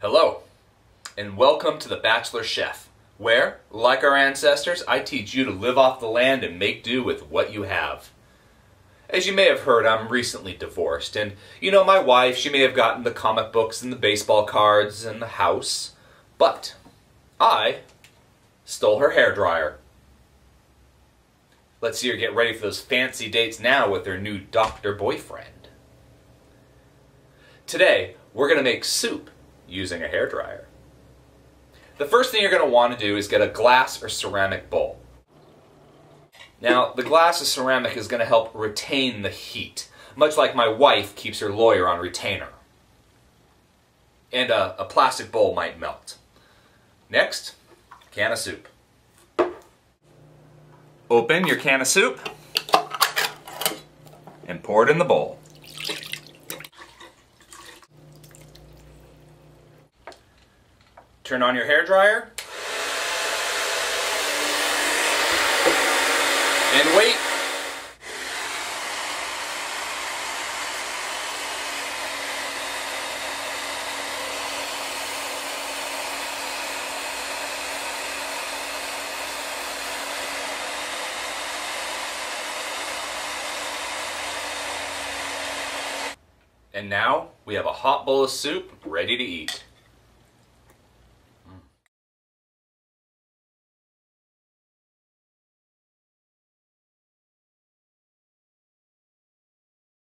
Hello, and welcome to the Bachelor Chef, where, like our ancestors, I teach you to live off the land and make do with what you have. As you may have heard, I'm recently divorced, and you know my wife, she may have gotten the comic books and the baseball cards and the house, but I stole her hairdryer. Let's see her get ready for those fancy dates now with her new doctor boyfriend. Today, we're going to make soup using a hairdryer. The first thing you're going to want to do is get a glass or ceramic bowl. Now, the glass or ceramic is going to help retain the heat, much like my wife keeps her lawyer on retainer. And a plastic bowl might melt. Next, can of soup. Open your can of soup and pour it in the bowl. Turn on your hairdryer and wait. And now we have a hot bowl of soup ready to eat.